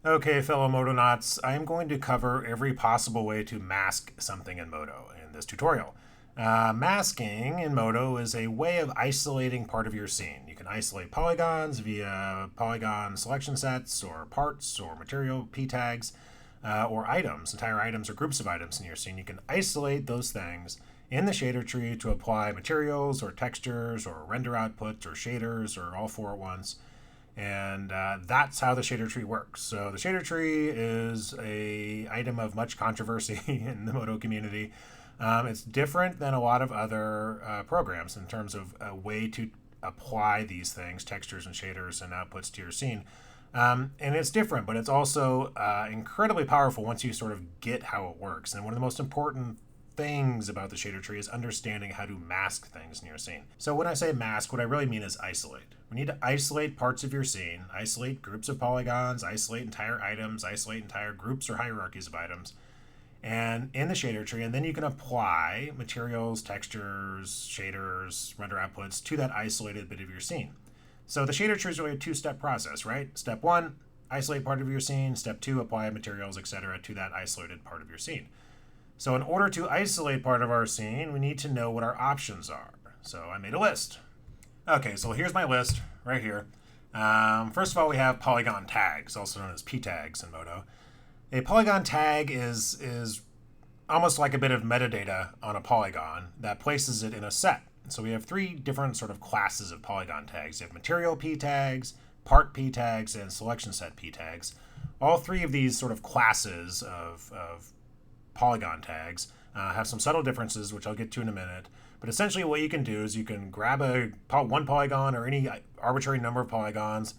Okay, fellow Modonauts, I am going to cover every possible way to mask something in MODO in this tutorial. Masking in MODO is a way of isolating part of your scene. You can isolate polygons via polygon selection sets, or parts, or material p-tags, or items, entire items or groups of items in your scene. You can isolate those things in the shader tree to apply materials or textures or render outputs or shaders or all four at once. And that's how the shader tree works. So the shader tree is a item of much controversy in the MODO community. It's different than a lot of other programs in terms of a way to apply these things, textures and shaders and outputs to your scene. And it's different, but it's also incredibly powerful once you sort of get how it works. And one of the most important things about the shader tree is understanding how to mask things in your scene. So when I say mask, what I really mean is isolate. We need to isolate parts of your scene, isolate groups of polygons, isolate entire items, isolate entire groups or hierarchies of items, and in the shader tree, and then you can apply materials, textures, shaders, render outputs to that isolated bit of your scene. So the shader tree is really a two-step process, right? Step one, isolate part of your scene. Step two, apply materials, etc. to that isolated part of your scene. So in order to isolate part of our scene, we need to know what our options are. So I made a list. Okay, so here's my list right here. First of all, we have Polygon Tags, also known as p-tags in MODO. A polygon tag is almost like a bit of metadata on a polygon that places it in a set. So we have three different sort of classes of polygon tags. You have material p-tags, part p-tags, and selection set p-tags. All three of these sort of classes of polygon tags have some subtle differences, which I'll get to in a minute. But essentially what you can do is you can grab one polygon or any arbitrary number of polygons,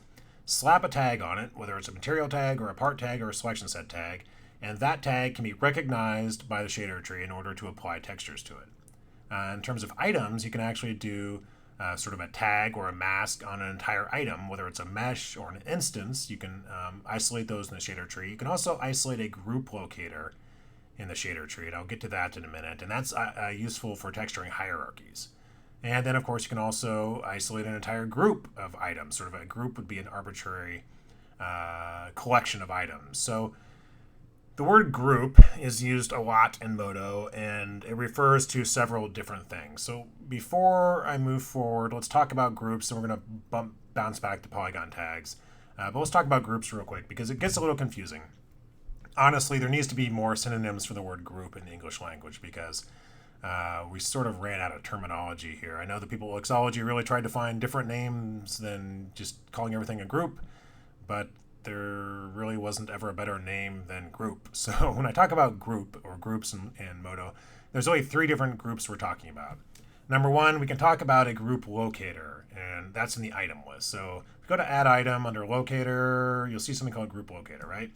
slap a tag on it, whether it's a material tag or a part tag or a selection set tag, and that tag can be recognized by the shader tree in order to apply textures to it. In terms of items, you can actually do sort of a tag or a mask on an entire item, whether it's a mesh or an instance. You can isolate those in the shader tree. You can also isolate a group locator in the shader tree, and I'll get to that in a minute, and that's useful for texturing hierarchies. And then, of course, you can also isolate an entire group of items. Sort of a group would be an arbitrary collection of items. So the word group is used a lot in MODO, and it refers to several different things. So before I move forward, let's talk about groups, and we're going to bounce back to polygon tags. But let's talk about groups real quick, because it gets a little confusing. Honestly, there needs to be more synonyms for the word group in the English language, because we sort of ran out of terminology here. I know the people at Lexology really tried to find different names than just calling everything a group, but there really wasn't ever a better name than group. So when I talk about group or groups in MODO, there's only three different groups we're talking about. Number one, we can talk about a group locator, and that's in the item list. So if you go to add item under locator, you'll see something called group locator, right?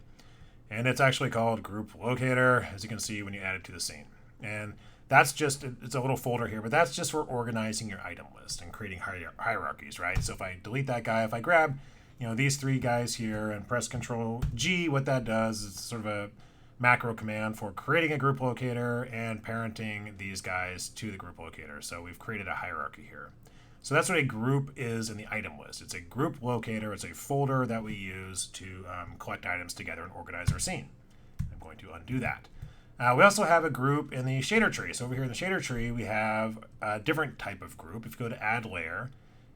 And it's actually called group locator, as you can see when you add it to the scene. And that's just, it's a little folder here, but that's just for organizing your item list and creating hierarchies, right? So if I delete that guy, if I grab, these three guys here and press Control G, what that does is sort of a macro command for creating a group locator and parenting these guys to the group locator. So we've created a hierarchy here. So that's what a group is in the item list. It's a group locator. It's a folder that we use to collect items together and organize our scene. I'm going to undo that. We also have a group in the shader tree. So over here in the shader tree, we have a different type of group. If you go to add layer,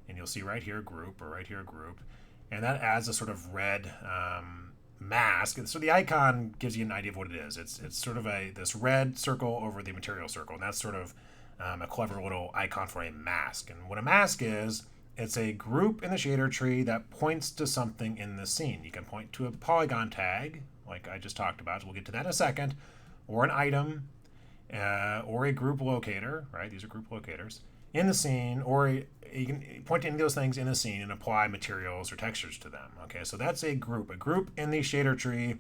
and you'll see right here group, or right here group, and that adds a sort of red mask. So the icon gives you an idea of what it is. It's sort of this red circle over the material circle, and that's sort of a clever little icon for a mask. And what a mask is, it's a group in the shader tree that points to something in the scene. You can point to a polygon tag, like I just talked about. So we'll get to that in a second, or an item, or a group locator, right? These are group locators in the scene, or you can point to any of those things in the scene and apply materials or textures to them. Okay, so that's a group. A group in the shader tree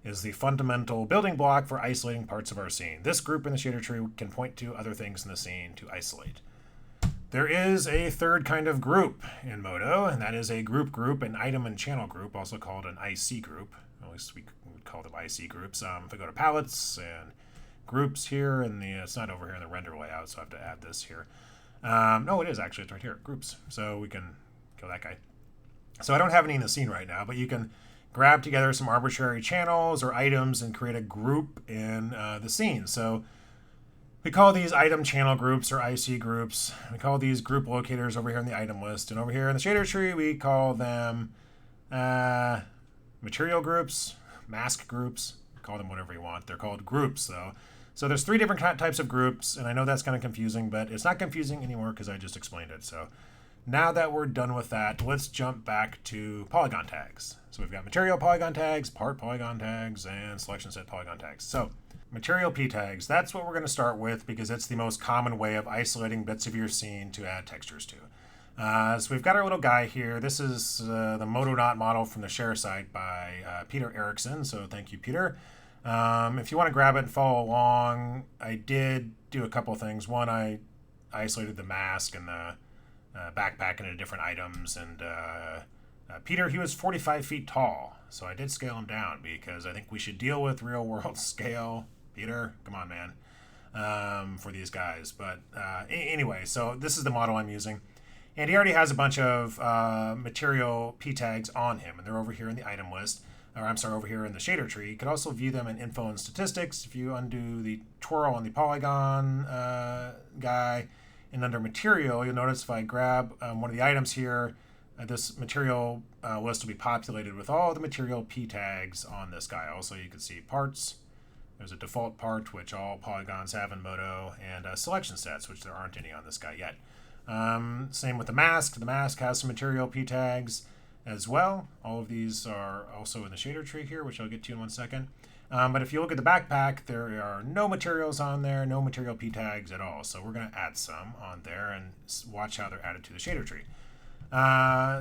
is the fundamental building block for isolating parts of our scene. This group in the shader tree can point to other things in the scene to isolate. There is a third kind of group in MODO, and that is a group, an item and channel group, also called an IC group. At least we would call them IC groups. If I go to palettes and groups here, and it's not over here in the render layout, so I have to add this here. No, it is actually. It's right here, groups. So we can kill that guy. So I don't have any in the scene right now, but you can grab together some arbitrary channels or items and create a group in the scene. So we call these item channel groups or IC groups. We call these group locators over here in the item list. And over here in the shader tree, we call them material groups, mask groups. Call them whatever you want. They're called groups, though. So there's 3 different types of groups, and I know that's kind of confusing, but it's not confusing anymore because I just explained it. So now that we're done with that, let's jump back to Polygon tags. So we've got material Polygon tags, part Polygon tags, and selection set Polygon tags. So material P tags, that's what we're going to start with because it's the most common way of isolating bits of your scene to add textures to. So we've got our little guy here. This is the MODO model from the share site by Peter Erickson. So thank you, Peter. If you want to grab it and follow along, I did do a couple things. One, I isolated the mask and the backpack into different items. And Peter, he was 45 feet tall. So I did scale him down because I think we should deal with real world scale. Peter, come on, man, for these guys. But anyway, so this is the model I'm using. And he already has a bunch of material P tags on him, and they're over here in the item list, or I'm sorry, over here in the shader tree. You can also view them in info and statistics. If you undo the twirl on the polygon guy, and under material, you'll notice if I grab one of the items here, this material list will be populated with all the material P tags on this guy. Also, you can see parts. There's a default part, which all polygons have in MODO, and selection sets, which there aren't any on this guy yet. Same with the mask. The mask has some material P tags as well. All of these are also in the shader tree here, which I'll get to in one second. But if you look at the backpack, there are no materials on there, no material P tags at all. So we're going to add some on there and watch how they're added to the shader tree.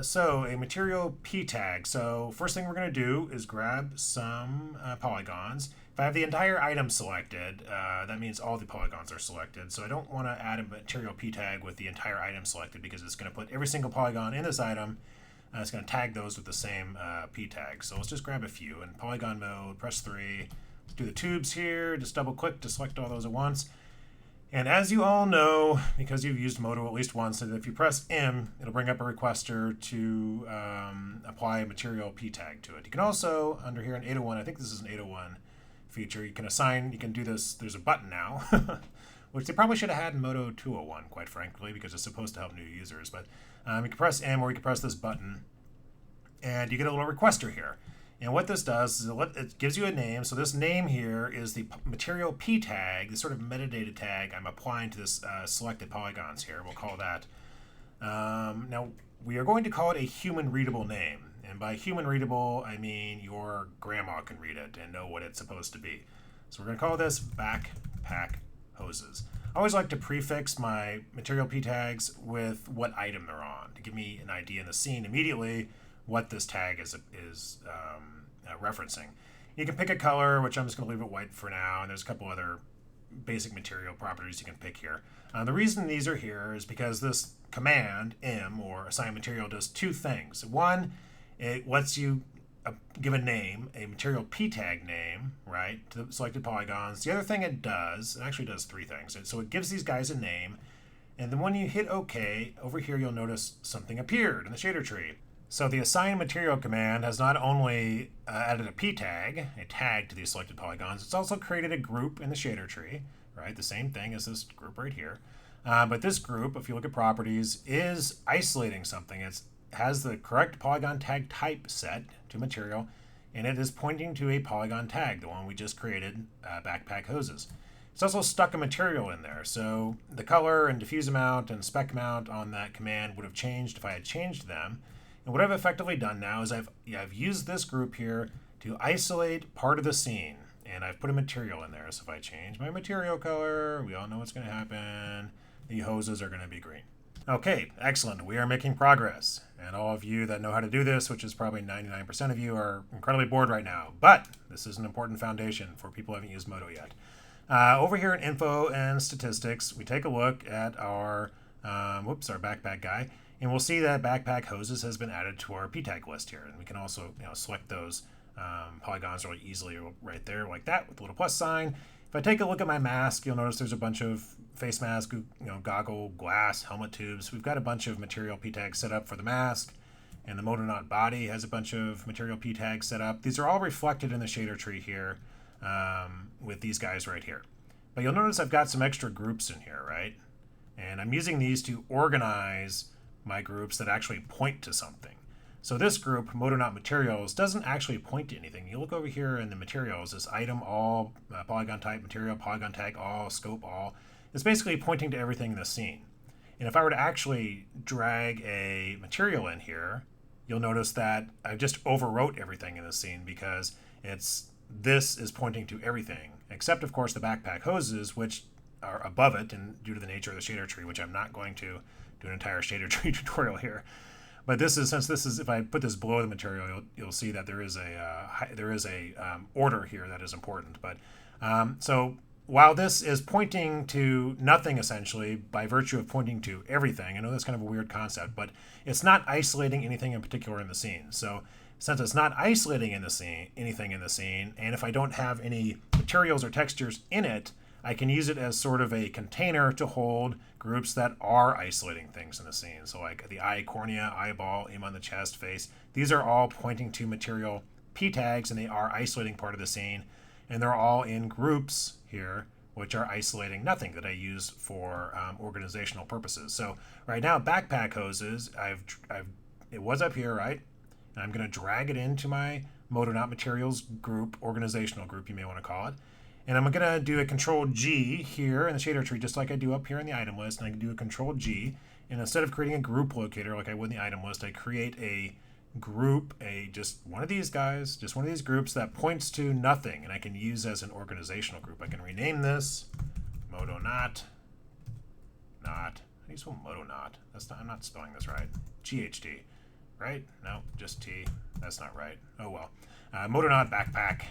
So a material P tag. So first thing we're going to do is grab some polygons. If I have the entire item selected, that means all the polygons are selected. So I don't want to add a material P tag with the entire item selected because it's going to put every single polygon in this item. It's going to tag those with the same P tag. So let's just grab a few. In polygon mode, press 3. Let's do the tubes here. Just double click to select all those at once. And as you all know, because you've used MODO at least once, that if you press M, it'll bring up a requester to apply a material P tag to it. You can also, under here in 801, I think this is an 801 feature, you can assign, you can do this, there's a button now, which they probably should have had in MODO 201, quite frankly, because it's supposed to help new users. But you can press M or you can press this button, and you get a little requester here. And what this does is it gives you a name. So this name here is the material P tag, the sort of metadata tag I'm applying to this selected polygons here. We'll call that. Now, we are going to call it a human readable name. And by human readable, I mean your grandma can read it and know what it's supposed to be. So we're going to call this backpack hoses. I always like to prefix my material P tags with what item they're on to give me an idea in the scene immediately what this tag is referencing. You can pick a color, which I'm just going to leave it white for now, and there's a couple other basic material properties you can pick here. The reason these are here is because this command, M, or assign material, does 2 things. One, it lets you give a name, a material P tag name, right, to the selected polygons. The other thing it actually does 3 things. So it gives these guys a name, and then when you hit OK, over here you'll notice something appeared in the shader tree. So the assign material command has not only added a P tag, a tag to these selected polygons, it's also created a group in the shader tree, right? The same thing as this group right here. But this group, if you look at properties, is isolating something. It has the correct polygon tag type set to material, and it is pointing to a polygon tag, the one we just created, backpack hoses. It's also stuck a material in there, so the color and diffuse amount and spec amount on that command would have changed if I had changed them. And what I've effectively done now is I've used this group here to isolate part of the scene, and I've put a material in there. So if I change my material color, we all know what's going to happen. The hoses are going to be green. Okay, excellent. We are making progress. And all of you that know how to do this, which is probably 99% of you, are incredibly bored right now. But this is an important foundation for people who haven't used MODO yet. Over here in info and statistics, we take a look at our backpack guy. And we'll see that backpack hoses has been added to our P tag list here. And we can also select those polygons really easily right there like that with a little plus sign. If I take a look at my mask, you'll notice there's a bunch of face mask, goggle, glass, helmet tubes. We've got a bunch of material P tags set up for the mask. And the MODO body has a bunch of material p tags set up. These are all reflected in the shader tree here with these guys right here. But you'll notice I've got some extra groups in here, right? And I'm using these to organize my groups that actually point to something. So this group, MODO materials, doesn't actually point to anything. You look over here in the materials, this item all, polygon type material, polygon tag all, scope all. It's basically pointing to everything in the scene. And if I were to actually drag a material in here, you'll notice that I just overwrote everything in the scene because this is pointing to everything, except of course the backpack hoses, which are above it, and due to the nature of the shader tree, which I'm not going to do an entire shader tree tutorial here. But this is, since this is, if I put this below the material, you'll see that there is a order here that is important. But so while this is pointing to nothing essentially by virtue of pointing to everything, I know that's kind of a weird concept, but it's not isolating anything in particular in the scene. So since it's not isolating anything in the scene, and if I don't have any materials or textures in it, I can use it as sort of a container to hold groups that are isolating things in the scene. So like the eye, cornea, eyeball, aim on the chest, face. These are all pointing to material p tags, and they are isolating part of the scene. And they're all in groups here, which are isolating nothing that I use for organizational purposes. So right now, backpack hoses, it was up here, right? And I'm going to drag it into my MODO materials group, organizational group, you may want to call it. And I'm going to do a Control G here in the shader tree, just like I do up here in the item list. And I can do a Control G. And instead of creating a group locator like I would in the item list, I create a group, just one of these guys, just one of these groups that points to nothing. And I can use as an organizational group. I can rename this MODO not. How do you spell MODO not? I'm not spelling this right. GHD, right? No, just T. That's not right. Oh well. MODO not backpack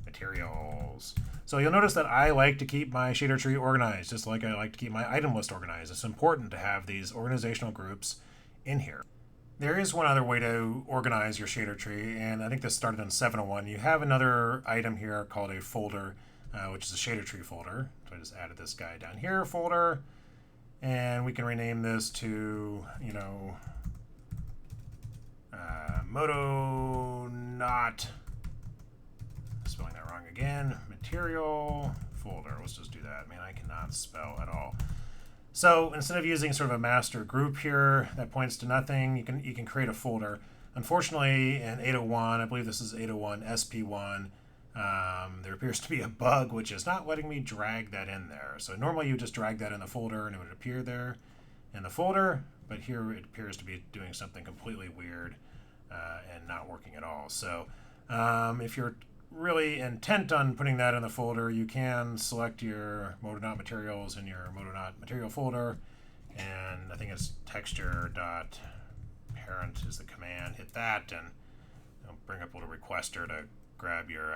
materials. So you'll notice that I like to keep my shader tree organized, just like I like to keep my item list organized. It's important to have these organizational groups in here. There is one other way to organize your shader tree, and I think this started in 701. You have another item here called a folder, which is a shader tree folder. So I just added this guy down here, folder, and we can rename this to, MODO not, spelling that wrong again, material folder. Let's just do that. Man, I cannot spell at all. So instead of using sort of a master group here that points to nothing, you can create a folder. Unfortunately, in 801, I believe this is 801 SP1, there appears to be a bug which is not letting me drag that in there. So normally you just drag that in the folder and it would appear there in the folder, but here it appears to be doing something completely weird and not working at all. So if you're really intent on putting that in the folder, you can select your MODO materials in your MODO material folder, and I think it's texture.parent is the command. Hit that, and it'll bring up a little requester to grab your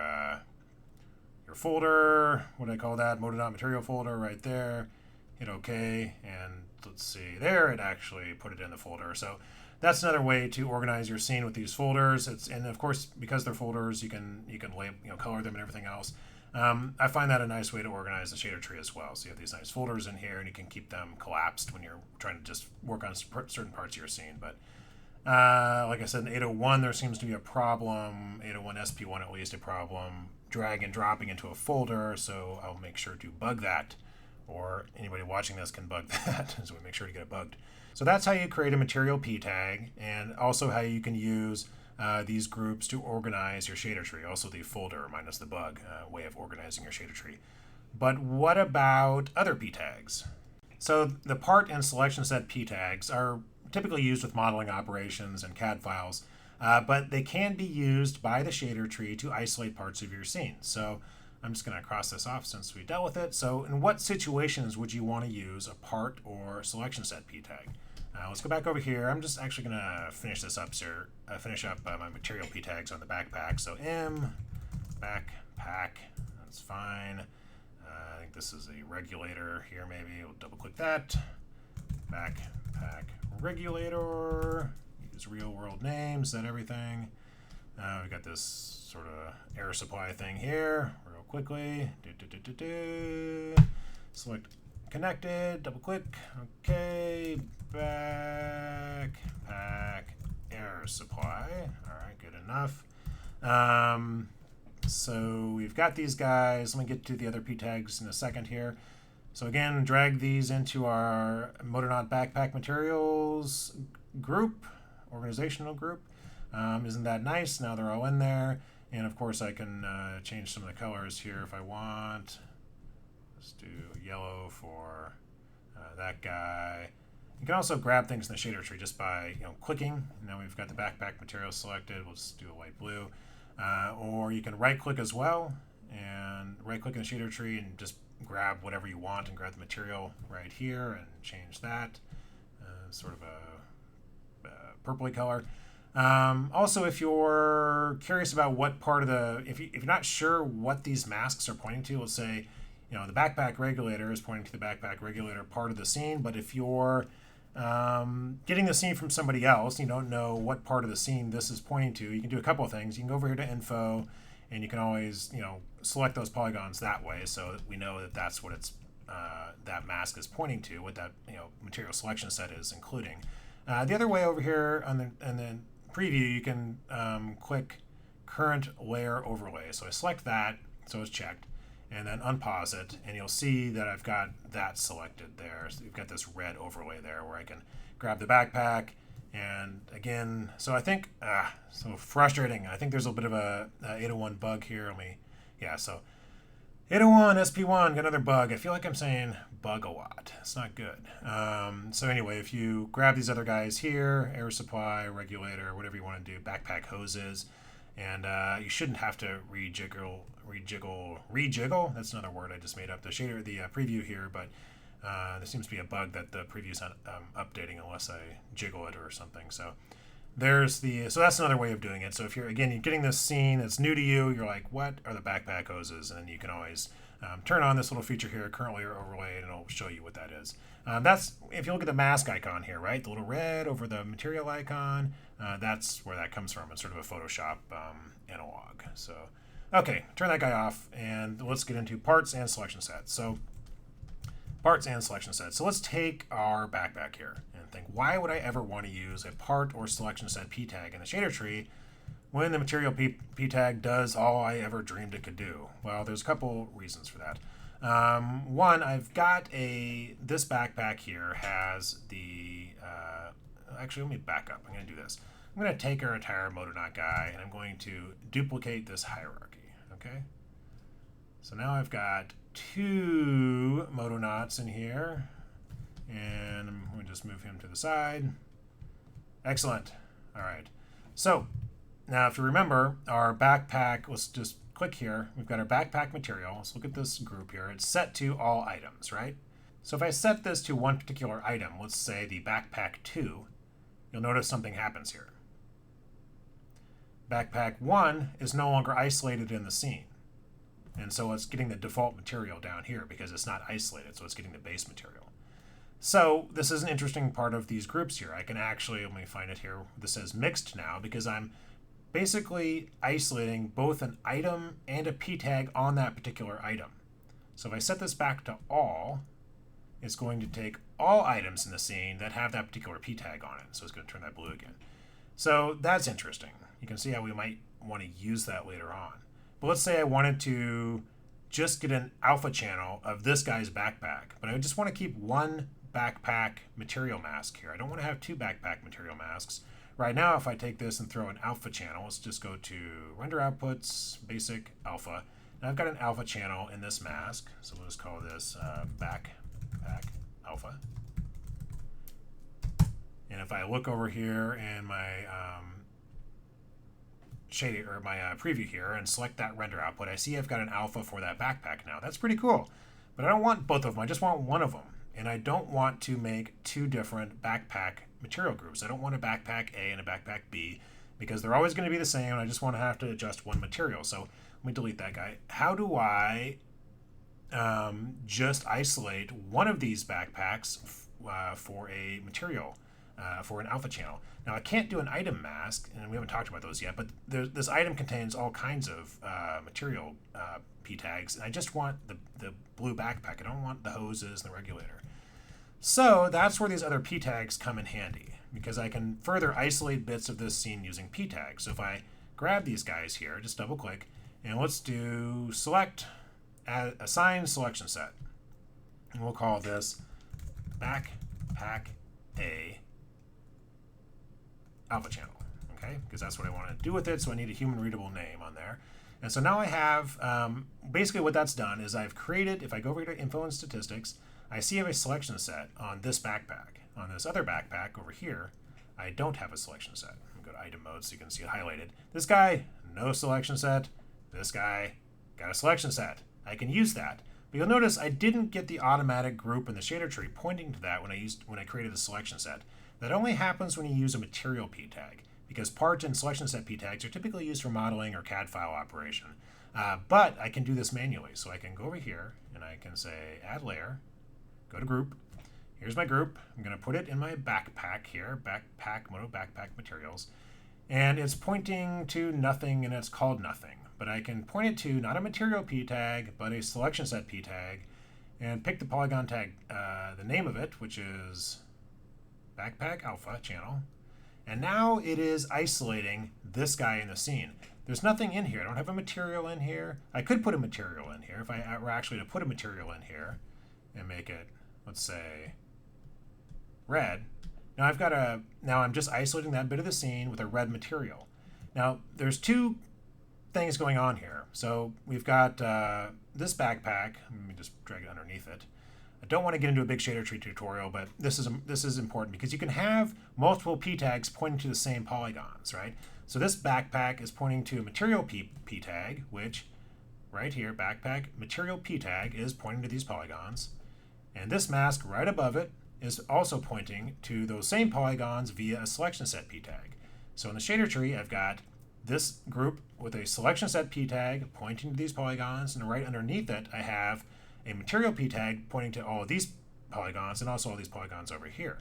folder. What do I call that? MODO material folder right there. Hit OK, and let's see there. It actually put it in the folder. So that's another way to organize your scene with these folders. And of course, because they're folders, you can label, color them and everything else. I find that a nice way to organize the shader tree as well. So you have these nice folders in here, and you can keep them collapsed when you're trying to just work on certain parts of your scene. But like I said, in 801, there seems to be a problem. 801 SP1 at least a problem. Drag and dropping into a folder. So I'll make sure to bug that, or anybody watching this can bug that. So we make sure to get it bugged. So that's how you create a material p tag, and also how you can use these groups to organize your shader tree. Also the folder minus the bug way of organizing your shader tree. But what about other p tags? So the part and selection set p tags are typically used with modeling operations and CAD files, but they can be used by the shader tree to isolate parts of your scene. So I'm just going to cross this off since we dealt with it. So in what situations would you want to use a part or selection set p tag? Let's go back over here. I'm just actually going to finish this up, sir. Finish up my material p tags on the backpack. So M, backpack, that's fine. I think this is a regulator here, maybe. We'll double click that. Backpack regulator. Use real world names, is that everything? We got this sort of air supply thing here, real quickly. Select connected, double click, okay, backpack air supply. All right, good enough. So we've got these guys. Let me get to the other P tags in a second here. So again, drag these into our MODO backpack materials group, organizational group. Isn't that nice? Now they're all in there. And of course I can change some of the colors here if I want. Let's do yellow for that guy. You can also grab things in the shader tree just by clicking. Now we've got the backpack material selected. We'll just do a light blue. Or you can right click as well and right click in the shader tree and just grab whatever you want and grab the material right here and change that. Sort of a purpley color. Also, if you're curious about what part of the, if you're not sure what these masks are pointing to, let's say, the backpack regulator is pointing to the backpack regulator part of the scene, but if you're getting the scene from somebody else, you don't know what part of the scene this is pointing to, you can do a couple of things. You can go over here to info, and you can always, select those polygons that way so that we know that that's what it's, that mask is pointing to, what that, material selection set is including. The other way over here on the preview, you can click current layer overlay. So I select that, so it's checked, and then unpause it, and you'll see that I've got that selected there. So you've got this red overlay there where I can grab the backpack, and again, so I think, so frustrating. I think there's a bit of a 801 bug here. So 801 SP1 got another bug. I feel like I'm saying bug a lot. It's not good. So anyway, if you grab these other guys here, air supply, regulator, whatever you want to do, backpack hoses, and you shouldn't have to rejiggle. That's another word I just made up. The shader, the preview here, but there seems to be a bug that the preview's not updating unless I jiggle it or something. So there's so that's another way of doing it. So if you're getting this scene that's new to you, you're like, what are the backpack hoses? And you can always turn on this little feature here, currently overlay, and it'll show you what that is. That's if you look at the mask icon here, right? The little red over the material icon, that's where that comes from. It's sort of a Photoshop analog. So, okay, turn that guy off, and let's get into parts and selection sets. So, parts and selection sets. So let's take our backpack here and think, why would I ever want to use a part or selection set P tag in the shader tree when the material P tag does all I ever dreamed it could do? Well, there's a couple reasons for that. One, I've got this backpack here has the, actually let me back up. I'm going to do this. I'm going to take our entire MODO guy and I'm going to duplicate this hierarchy, okay? So now I've got 2 MODO knots in here, and I'm going to just move him to the side. Excellent. All right. So now if you remember our backpack, let's just click here. We've got our backpack material. Let's look at this group here. It's set to all items, right? So if I set this to one particular item, let's say the backpack 2, you'll notice something happens here. Backpack 1 is no longer isolated in the scene. And so it's getting the default material down here because it's not isolated, so it's getting the base material. So this is an interesting part of these groups here. I can actually, let me find it here, this says mixed now because I'm basically isolating both an item and a P tag on that particular item. So if I set this back to all, it's going to take all items in the scene that have that particular P tag on it. So it's going to turn that blue again. So that's interesting. You can see how we might want to use that later on. But let's say I wanted to just get an alpha channel of this guy's backpack, but I just want to keep one backpack material mask here. I don't want to have 2 backpack material masks. Right now, if I take this and throw an alpha channel, let's just go to render outputs, basic alpha. Now I've got an alpha channel in this mask, so we'll just call this backpack alpha. And if I look over here in my shading or my preview here and select that render output, I see I've got an alpha for that backpack now. That's pretty cool. But I don't want both of them. I just want one of them. And I don't want to make 2 different backpack material groups. I don't want a backpack A and a backpack B because they're always going to be the same. And I just want to have to adjust one material. So let me delete that guy. How do I just isolate one of these backpacks for a material, for an alpha channel? Now I can't do an item mask, and we haven't talked about those yet, but this item contains all kinds of material P tags, and I just want the blue backpack. I don't want the hoses and the regulator. So that's where these other p tags come in handy, because I can further isolate bits of this scene using p tags. So if I grab these guys here, just double click, and let's do select, assign selection set. And we'll call this backpack A alpha channel, okay? Because that's what I want to do with it, so I need a human readable name on there. And so now I have, basically what that's done is I've created, if I go over to info and statistics, I see I have a selection set on this backpack. On this other backpack over here, I don't have a selection set. I'll go to item mode so you can see it highlighted. This guy, no selection set. This guy, got a selection set. I can use that. But you'll notice I didn't get the automatic group in the shader tree pointing to that when I created the selection set. That only happens when you use a material p tag, because part and selection set p tags are typically used for modeling or CAD file operation. But I can do this manually. So I can go over here and I can say add layer, go to group. Here's my group. I'm going to put it in my backpack here, backpack, MODO backpack materials. And it's pointing to nothing, and it's called nothing. But I can point it to not a material p tag, but a selection set p tag, and pick the Polygon tag, the name of it, which is backpack alpha channel. And now it is isolating this guy in the scene. There's nothing in here. I don't have a material in here. I could put a material in here if I were actually to put a material in here and make it, let's say, red. Now now I'm just isolating that bit of the scene with a red material. Now there's two things going on here. So we've got this backpack. Let me just drag it underneath it. I don't want to get into a big shader tree tutorial, but this is important because you can have multiple p tags pointing to the same polygons, right? So this backpack is pointing to a material p tag, which right here, backpack material p tag is pointing to these polygons, and this mask right above it is also pointing to those same polygons via a selection set p tag. So in the shader tree, I've got this group with a selection set p tag pointing to these polygons, and right underneath it I have a material p tag pointing to all of these polygons and also all these polygons over here.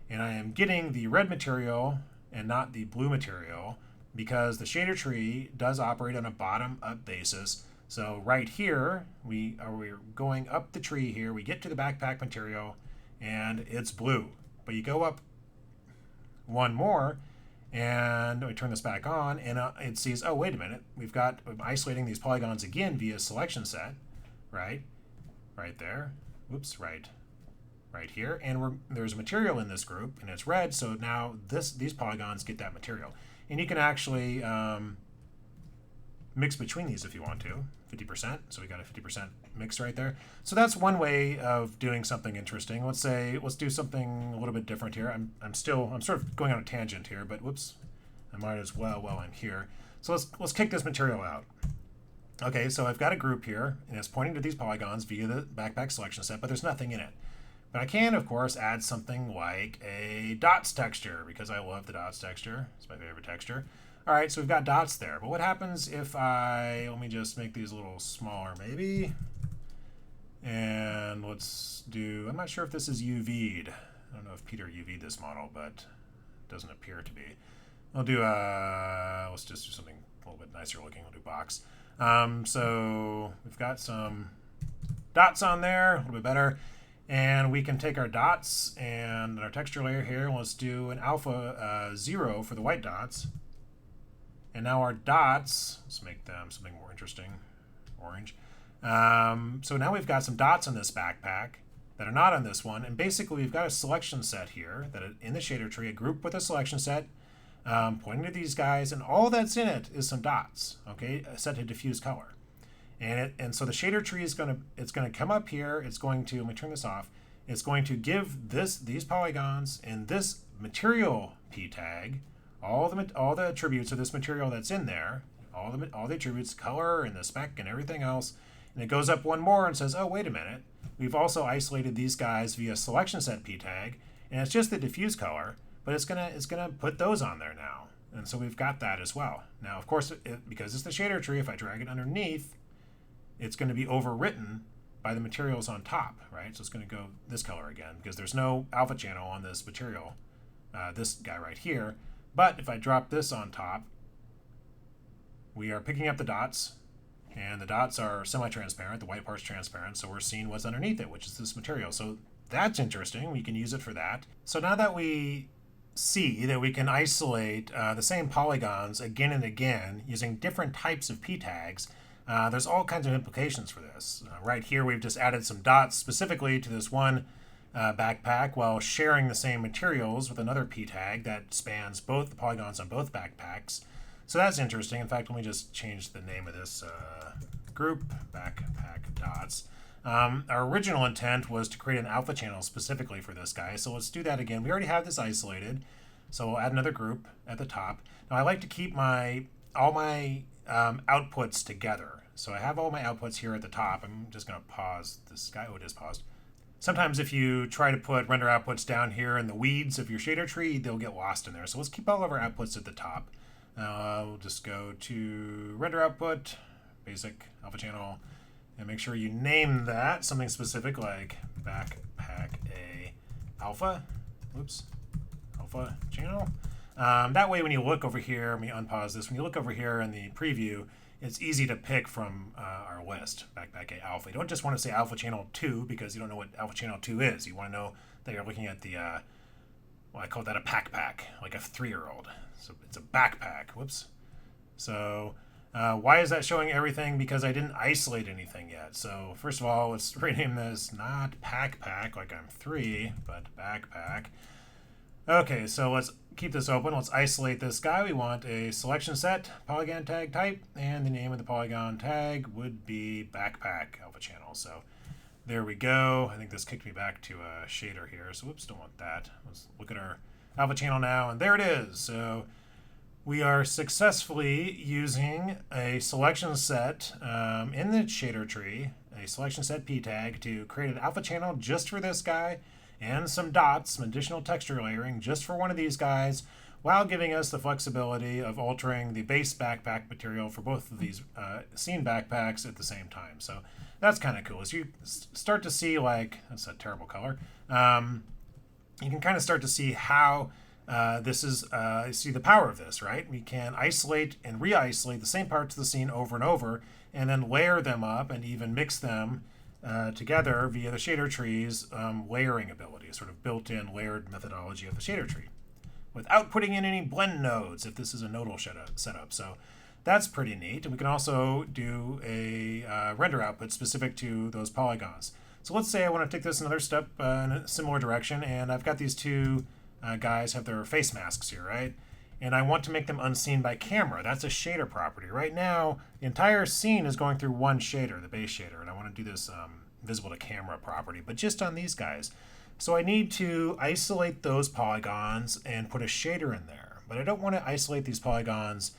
And I am getting the red material and not the blue material because the shader tree does operate on a bottom up basis. So right here we're going up the tree here, we get to the backpack material and it's blue. But you go up one more and we turn this back on, and it sees, oh, wait a minute, I'm isolating these polygons again via selection set, right? Right there. Whoops, right here. And there's a material in this group, and it's red, so now these polygons get that material. And you can actually mix between these if you want to, 50%. So we got a 50% mix right there. So that's one way of doing something interesting. Let's do something a little bit different here. I'm sort of going on a tangent here, but whoops, I might as well while I'm here. So let's kick this material out. Okay, so I've got a group here, and it's pointing to these polygons via the backpack selection set, but there's nothing in it. But I can, of course, add something like a dots texture, because I love the dots texture. It's my favorite texture. All right, so we've got dots there. But what happens if let me just make these a little smaller maybe. And let's do, I'm not sure if this is UV'd. I don't know if Peter UV'd this model, but it doesn't appear to be. I'll do, let's just do something a little bit nicer looking. We'll do box. So we've got some dots on there, a little bit better. And we can take our dots and our texture layer here, and let's do an alpha 0 for the white dots. And now our dots, let's make them something more interesting, orange. So now we've got some dots on this backpack that are not on this one. And basically we've got a selection set here that in the shader tree, a group with a selection set pointing to these guys, and all that's in it is some dots, okay, set to diffuse color. And so the shader tree is going to come up here. It's going to, let me turn this off. It's going to give these polygons and this material p tag all the attributes of this material that's in there, all the attributes, color and the spec and everything else. And it goes up one more and says, oh, wait a minute, we've also isolated these guys via selection set p tag, and it's just the diffuse color, but it's gonna put those on there now. And so we've got that as well. Now, of course, because it's the shader tree, if I drag it underneath, it's going to be overwritten by the materials on top, right? So it's going to go this color again because there's no alpha channel on this material, this guy right here. But if I drop this on top, we are picking up the dots, and the dots are semi-transparent. The white part's transparent, so we're seeing what's underneath it, which is this material. So that's interesting. We can use it for that. So now that we see that we can isolate the same polygons again and again using different types of p tags, there's all kinds of implications for this. Right here, we've just added some dots specifically to this one backpack while sharing the same materials with another p tag that spans both the polygons on both backpacks. So that's interesting. In fact, let me just change the name of this group, backpack dots. Our original intent was to create an alpha channel specifically for this guy. So let's do that again. We already have this isolated. So we'll add another group at the top. Now I like to keep all my outputs together. So I have all my outputs here at the top. I'm just going to pause this guy. Oh, it is paused. Sometimes if you try to put render outputs down here in the weeds of your shader tree, they'll get lost in there. So let's keep all of our outputs at the top. We'll just go to render output, basic alpha channel, and make sure you name that something specific like backpack A alpha. Oops, alpha channel. That way when you look over here, let me unpause this. When you look over here in the preview, it's easy to pick from our list, backpack A alpha. You don't just want to say alpha channel 2 because you don't know what alpha channel 2 is. You want to know that you're looking at the, well, I call that a pack, like a 3-year-old. So it's a backpack. Whoops. So why is that showing everything? Because I didn't isolate anything yet. So first of all, let's rename this not pack like I'm 3, but backpack. Okay, so let's keep this open. Let's isolate this guy. We want a selection set, Polygon tag type, and the name of the Polygon tag would be backpack alpha channel. So there we go. I think this kicked me back to a shader here. So whoops, don't want that. Let's look at our alpha channel now, and there it is. So we are successfully using a selection set in the shader tree, a selection set p tag to create an alpha channel just for this guy and some dots, some additional texture layering just for one of these guys, while giving us the flexibility of altering the base backpack material for both of these scene backpacks at the same time. So that's kind of cool. As you start to see, like, that's a terrible color, you can kind of start to see how this is, see the power of this, right? We can isolate and re-isolate the same parts of the scene over and over, and then layer them up and even mix them together via the shader tree's layering ability, sort of built-in layered methodology of the shader tree, without putting in any blend nodes if this is a nodal setup. So that's pretty neat. And we can also do a render output specific to those polygons. So let's say I want to take this another step in a similar direction, and I've got these two guys have their face masks here, right? And I want to make them unseen by camera. That's a shader property. Right now, the entire scene is going through one shader, the base shader, and I want to do this visible to camera property, but just on these guys. So I need to isolate those polygons and put a shader in there. But I don't want to isolate these polygons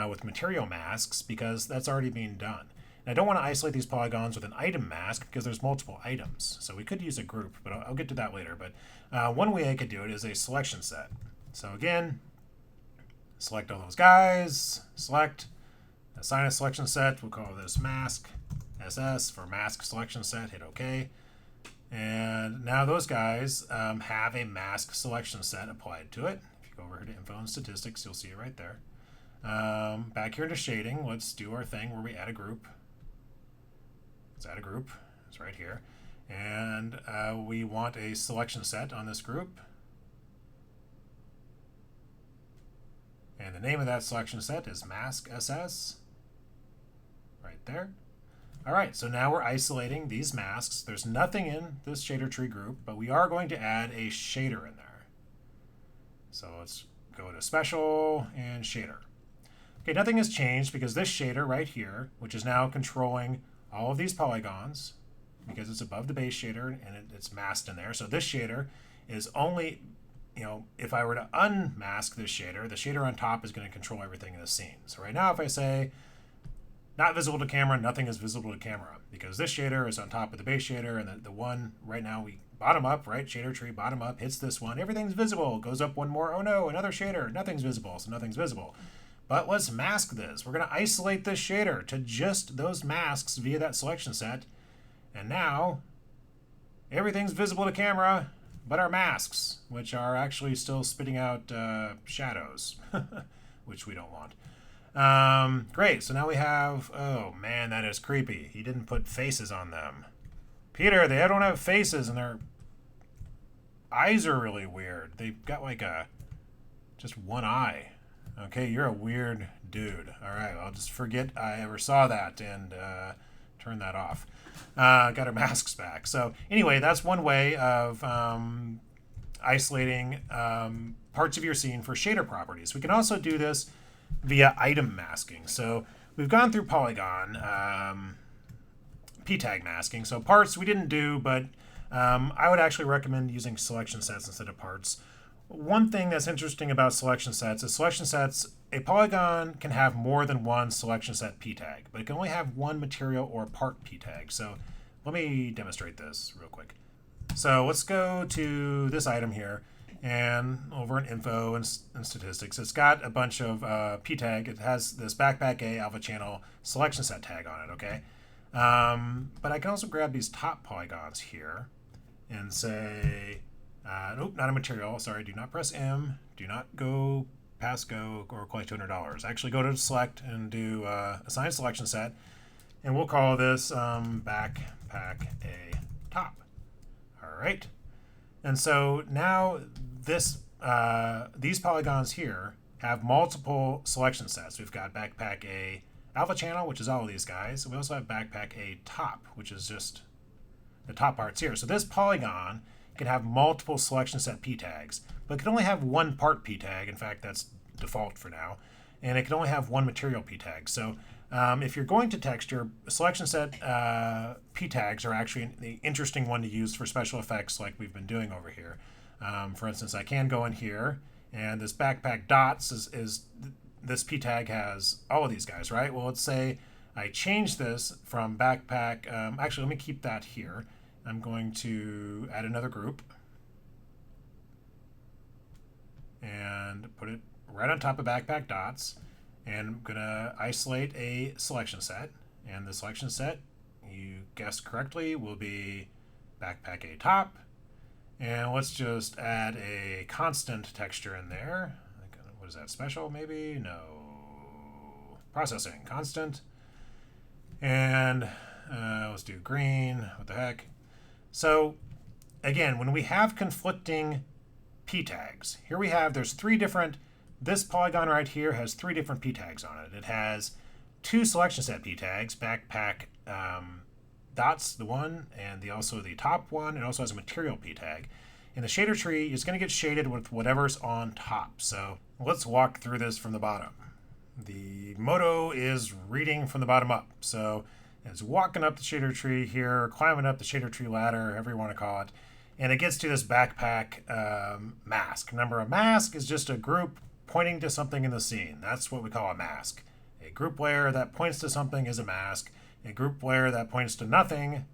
with material masks because that's already being done. And I don't want to isolate these polygons with an item mask because there's multiple items. So we could use a group, but I'll get to that later. But one way I could do it is a selection set. So again, select all those guys, select, assign a selection set. We'll call this mask SS for mask selection set, hit OK. And now those guys have a mask selection set applied to it. If you go over here to info and statistics, you'll see it right there. Back here into shading, let's do our thing where we add a group. Let's add a group. It's right here. And we want a selection set on this group. And the name of that selection set is mask SS. Right there. All right, so now we're isolating these masks. There's nothing in this shader tree group, but we are going to add a shader in there. So let's go to special and shader. Okay, nothing has changed because this shader right here, which is now controlling all of these polygons because it's above the base shader and it's masked in there. So this shader is only, you know, if I were to unmask this shader, the shader on top is going to control everything in the scene. So right now if I say not visible to camera, nothing is visible to camera because this shader is on top of the base shader, and the one right now we bottom up, right? Shader tree bottom up hits this one. Everything's visible. Goes up one more. Oh no, another shader. Nothing's visible. So nothing's visible. But let's mask this. We're going to isolate this shader to just those masks via that selection set. And now everything's visible to camera but our masks, which are actually still spitting out shadows, which we don't want. Great, so now we have, oh man, that is creepy. He didn't put faces on them. Peter, they don't have faces and they're eyes are really weird. They've got like just one eye. Okay, you're a weird dude. All right, I'll just forget I ever saw that and turn that off. Got our masks back. So anyway, that's one way of isolating parts of your scene for shader properties. We can also do this via item masking. So we've gone through Polygon p-tag masking. So parts we didn't do, but I would actually recommend using selection sets instead of parts. One thing that's interesting about selection sets is a polygon can have more than one selection set p-tag, but it can only have one material or part p-tag. So let me demonstrate this real quick. So let's go to this item here, and over in info and statistics, it's got a bunch of p-tag. It has this backpack A alpha channel selection set tag on it, okay? But I can also grab these top polygons here and say, nope, not a material. Sorry, do not press M. Do not go past go or collect $200. Actually go to select and do assign selection set. And we'll call this backpack A top. All right. And so now these polygons here have multiple selection sets. We've got backpack A alpha channel, which is all of these guys. We also have backpack A top, which is just the top parts here. So this polygon can have multiple selection set p tags, but it can only have one part p tag. In fact, that's default for now. And it can only have one material p tag. So if you're going to texture, selection set p tags are actually the interesting one to use for special effects like we've been doing over here. For instance, I can go in here, and this backpack dots is this p tag has all of these guys, right? Well, let's say I change this from backpack. Actually, let me keep that here. I'm going to add another group and put it right on top of backpack dots. And I'm going to isolate a selection set. And the selection set, you guessed correctly, will be backpack A top. And let's just add a constant texture in there. What is that, special maybe? No. Processing, constant. And let's do green. What the heck? So again, when we have conflicting p tags, here we have, there's three different, this polygon right here has three different p tags on it. It has two selection set p tags, backpack dots, the one, and also the top one. It also has a material p tag. And the shader tree is going to get shaded with whatever's on top. So let's walk through this from the bottom. The MODO is reading from the bottom up. So it's walking up the shader tree here, climbing up the shader tree ladder, however you want to call it. And it gets to this backpack mask. Remember, a mask is just a group pointing to something in the scene. That's what we call a mask. A group layer that points to something is a mask. A group layer that points to nothing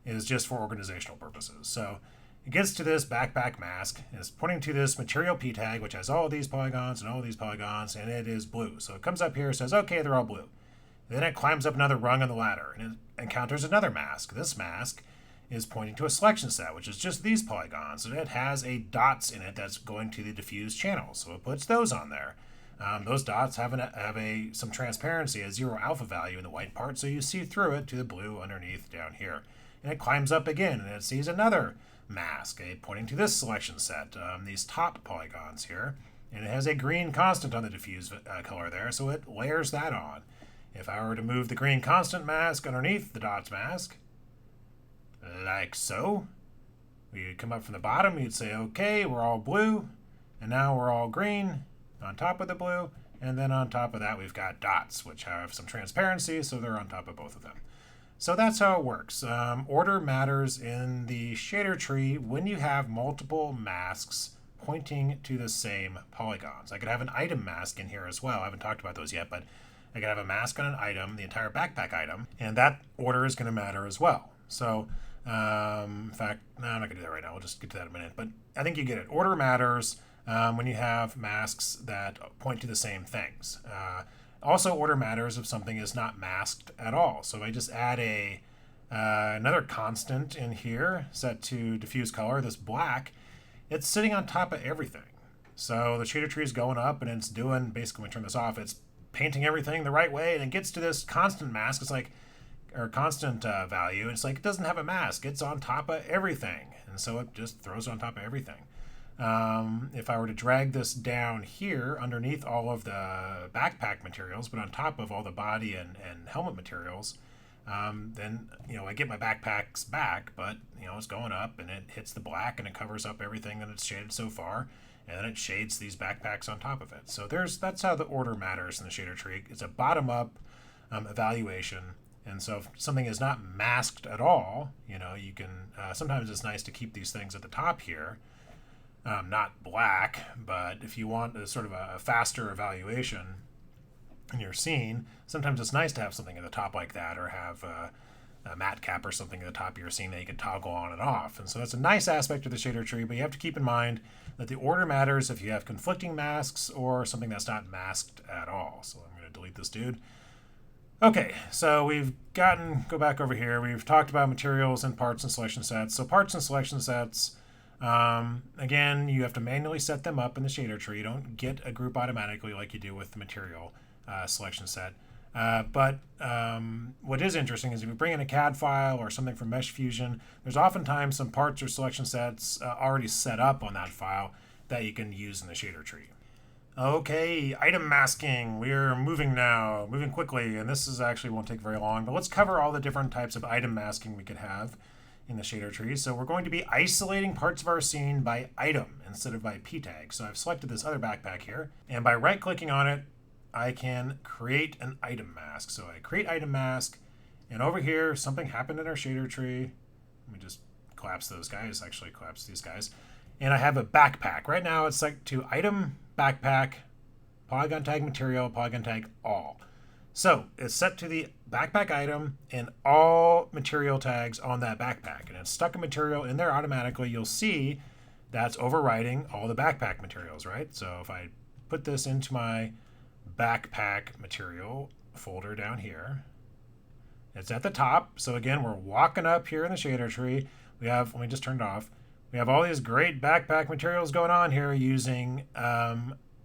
is just for organizational purposes. So it gets to this backpack mask, and it's pointing to this material p tag, which has all of these polygons and all of these polygons, and it is blue. So it comes up here and says, okay, they're all blue. Then it climbs up another rung on the ladder, and it encounters another mask. This mask is pointing to a selection set, which is just these polygons, and it has a dots in it that's going to the diffuse channel. So it puts those on there. Those dots have some transparency, a 0 alpha value in the white part, so you see through it to the blue underneath down here. And it climbs up again, and it sees another mask, pointing to this selection set, these top polygons here. And it has a green constant on the diffuse color there, so it layers that on. If I were to move the green constant mask underneath the dots mask, like so, we'd come up from the bottom, you'd say, okay, we're all blue, and now we're all green on top of the blue, and then on top of that we've got dots, which have some transparency, so they're on top of both of them. So that's how it works. Order matters in the shader tree when you have multiple masks pointing to the same polygons. I could have an item mask in here as well. I haven't talked about those yet, but I could have a mask on an item, the entire backpack item, and that order is going to matter as well. So, in fact, no, I'm not going to do that right now. We'll just get to that in a minute. But I think you get it. Order matters when you have masks that point to the same things. Also, order matters if something is not masked at all. So I just add another constant in here set to diffuse color, this black. It's sitting on top of everything. So the shader tree is going up, and it's doing, basically when we turn this off, it's painting everything the right way, and it gets to this constant mask. It's like, or constant value. It's like it doesn't have a mask. It's on top of everything. And so it just throws it on top of everything. If I were to drag this down here underneath all of the backpack materials, but on top of all the body and helmet materials, then, I get my backpacks back, but, it's going up and it hits the black and it covers up everything that it's shaded so far. And then it shades these backpacks on top of it. So that's how the order matters in the shader tree. It's a bottom-up evaluation. And so if something is not masked at all, you can, sometimes it's nice to keep these things at the top here. Not black, but if you want a sort of a faster evaluation in your scene, sometimes it's nice to have something at the top like that, or have a matte cap or something at the top of your scene that you can toggle on and off. And so that's a nice aspect of the shader tree, but you have to keep in mind that the order matters if you have conflicting masks or something that's not masked at all. So I'm going to delete this dude. Okay, so go back over here. We've talked about materials and parts and selection sets. So parts and selection sets, again, you have to manually set them up in the shader tree. You don't get a group automatically like you do with the material selection set. But what is interesting is if you bring in a CAD file or something from Mesh Fusion, there's oftentimes some parts or selection sets already set up on that file that you can use in the shader tree. Okay, item masking. We're moving quickly, and this actually won't take very long, but let's cover all the different types of item masking we could have in the shader tree. So we're going to be isolating parts of our scene by item instead of by p tag. So I've selected this other backpack here, and by right-clicking on it, I can create an item mask. So I create item mask, and over here, something happened in our shader tree. Let me just collapse those guys, actually collapse these guys. And I have a backpack. Right now, it's set to item, backpack, Polygon tag material, Polygon tag all. So it's set to the backpack item and all material tags on that backpack. And it's stuck a material in there automatically. You'll see that's overriding all the backpack materials, right? So if I put this into my backpack material folder down here, it's at the top. So again, we're walking up here in the shader tree. Let me just turn it off. We have all these great backpack materials going on here using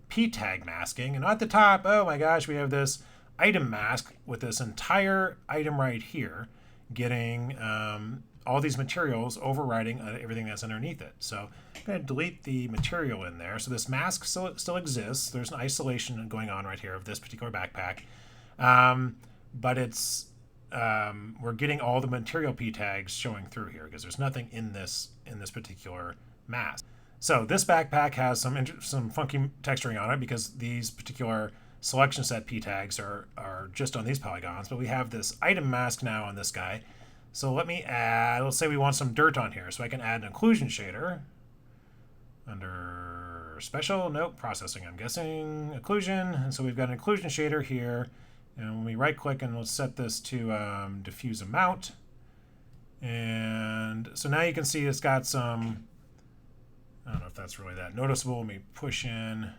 p-tag masking. And at the top, oh my gosh, we have this item mask with this entire item right here getting all these materials overriding everything that's underneath it. So I'm going to delete the material in there. So this mask still exists. There's an isolation going on right here of this particular backpack. But it's we're getting all the material p tags showing through here because there's nothing in this particular mask. So this backpack has some funky texturing on it because these particular selection set p tags are just on these polygons, but we have this item mask now on this guy. So let's say we want some dirt on here. So I can add an occlusion shader under special, processing, I'm guessing, occlusion. And so we've got an occlusion shader here. And when we right click and we'll set this to diffuse amount. And so now you can see it's got some, I don't know if that's really that noticeable. Let me push in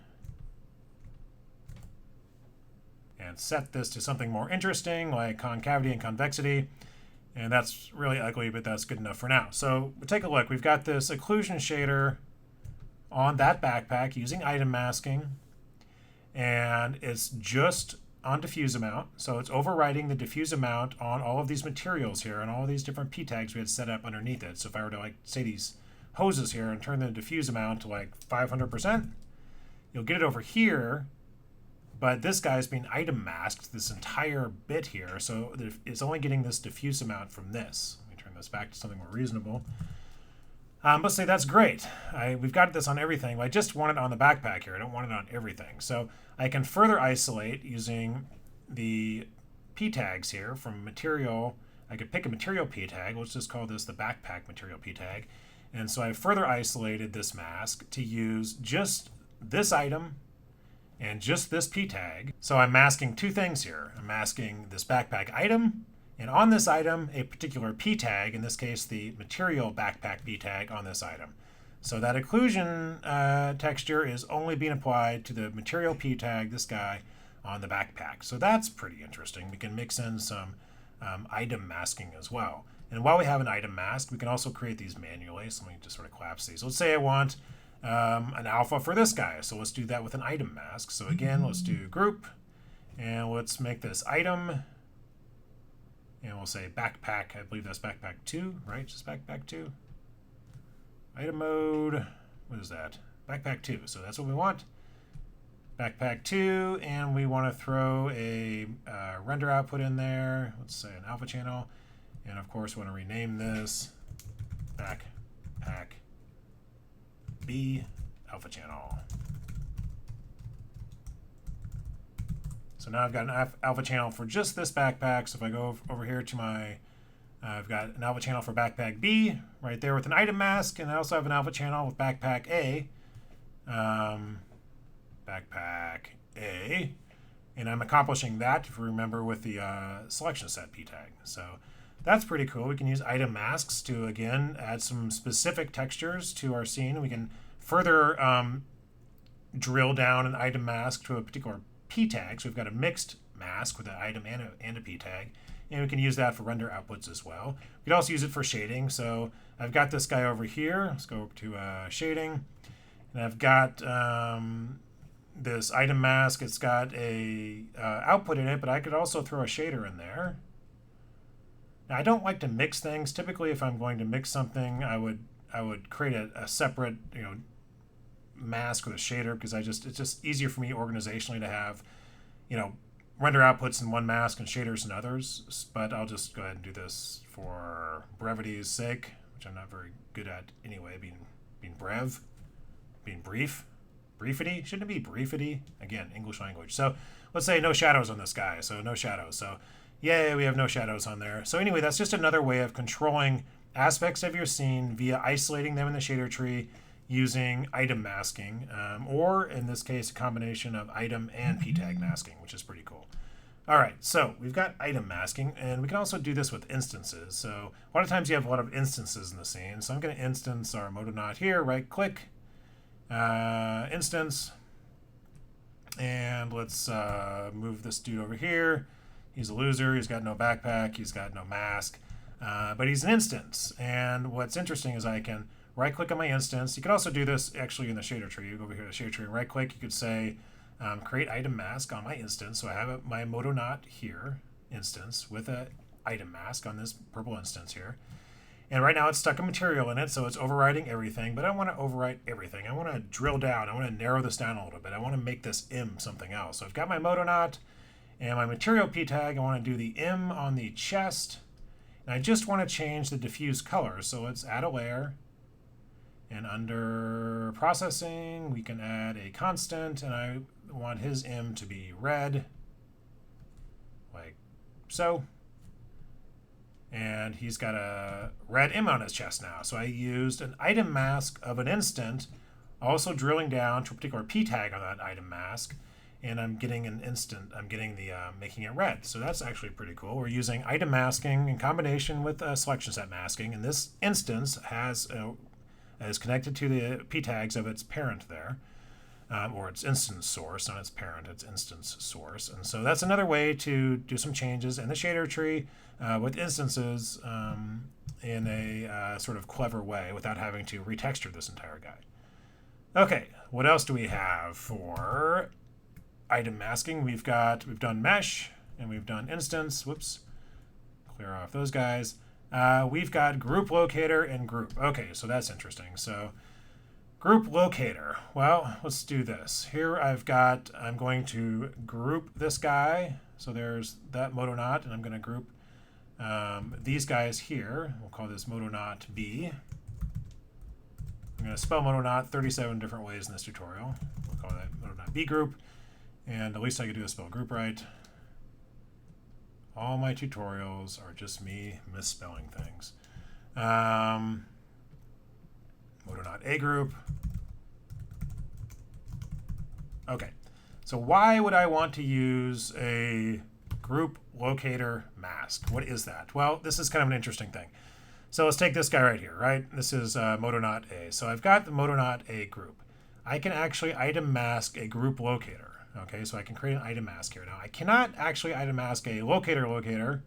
and set this to something more interesting like concavity and convexity. And that's really ugly, but that's good enough for now. So take a look. We've got this occlusion shader on that backpack using item masking. And it's just on diffuse amount. So it's overriding the diffuse amount on all of these materials here and all these different p tags we had set up underneath it. So if I were to say these hoses here and turn the diffuse amount to 500%, you'll get it over here. But this guy's being item masked, this entire bit here, so it's only getting this diffuse amount from this. Let me turn this back to something more reasonable. Let's say that's great. We've got this on everything, but I just want it on the backpack here. I don't want it on everything. So I can further isolate using the p tags here from material. I could pick a material p tag. Let's just call this the backpack material p tag. And so I further isolated this mask to use just this item and just this p tag. So I'm masking two things here. I'm masking this backpack item, and on this item, a particular p tag, in this case, the material backpack p tag on this item. So that occlusion texture is only being applied to the material p tag, this guy, on the backpack. So that's pretty interesting. We can mix in some item masking as well. And while we have an item mask, we can also create these manually. So let me just sort of collapse these. Let's say I want an alpha for this guy. So let's do that with an item mask. So again, let's do group, and let's make this item. And we'll say backpack. I believe that's backpack 2, right? Just backpack 2. Item mode. What is that? Backpack 2. So that's what we want. Backpack 2, and we want to throw a render output in there. Let's say an alpha channel. And of course, we want to rename this backpack B alpha channel. So now I've got an alpha channel for just this backpack. So if I go over here to my, I've got an alpha channel for backpack B right there with an item mask, and I also have an alpha channel with backpack A. Backpack A, and I'm accomplishing that, if you remember, with the selection set p tag. So that's pretty cool. We can use item masks to, again, add some specific textures to our scene. We can further drill down an item mask to a particular p tag. So we've got a mixed mask with an item and a p tag, and we can use that for render outputs as well. We can also use it for shading. So I've got this guy over here. Let's go over to shading, and I've got this item mask. It's got a output in it, but I could also throw a shader in there. Now, I don't like to mix things. Typically, if I'm going to mix something, I would create a separate mask with a shader, because it's just easier for me organizationally to have render outputs in one mask and shaders in others. But I'll just go ahead and do this for brevity's sake, which I'm not very good at anyway. Being brief. Briefity? Shouldn't it be briefity? Again, English language. So let's say no shadows on this guy. So no shadows. So yay, we have no shadows on there. So anyway, that's just another way of controlling aspects of your scene via isolating them in the shader tree using item masking, or in this case, a combination of item and p-tag masking, which is pretty cool. All right, so we've got item masking, and we can also do this with instances. So a lot of times you have a lot of instances in the scene. So I'm going to instance our MODO here, right-click, instance, and let's move this dude over here. He's a loser. He's got no backpack. He's got no mask, but he's an instance. And what's interesting is I can right-click on my instance. You can also do this actually in the shader tree. You go over here to the shader tree and right-click. You could say create item mask on my instance. So I have my MODO here instance with an item mask on this purple instance here. And right now it's stuck a material in it, so it's overriding everything, but I don't want to overwrite everything. I want to drill down. I want to narrow this down a little bit. I want to make this M something else. So I've got my MODO and my material p tag. I want to do the M on the chest, and I just want to change the diffuse color. So let's add a layer, and under processing, we can add a constant, and I want his M to be red, like so. And he's got a red M on his chest now. So I used an item mask of an instant, also drilling down to a particular p tag on that item mask, and I'm getting an instant. I'm getting the making it red. So that's actually pretty cool. We're using item masking in combination with selection set masking, and this instance is connected to the p tags of its parent there. Or its instance source, not its parent, its instance source. And so that's another way to do some changes in the shader tree with instances in a sort of clever way without having to retexture this entire guy. Okay, what else do we have for item masking? We've done mesh and we've done instance. Whoops, clear off those guys. We've got group locator and group. Okay, so that's interesting. So group locator. Well, let's do this. Here I'm going to group this guy. So there's that MODO and I'm going to group these guys here. We'll call this MODO B. I'm going to spell MODO 37 different ways in this tutorial. We'll call that MODO B group. And the least I could do is spell group right. All my tutorials are just me misspelling things. MODO A group. Okay, so why would I want to use a group locator mask? What is that? Well, this is kind of an interesting thing. So let's take this guy right here, right? This is MODO A. So I've got the MODO A group. I can actually item mask a group locator. Okay, so I can create an item mask here. Now, I cannot actually item mask a locator.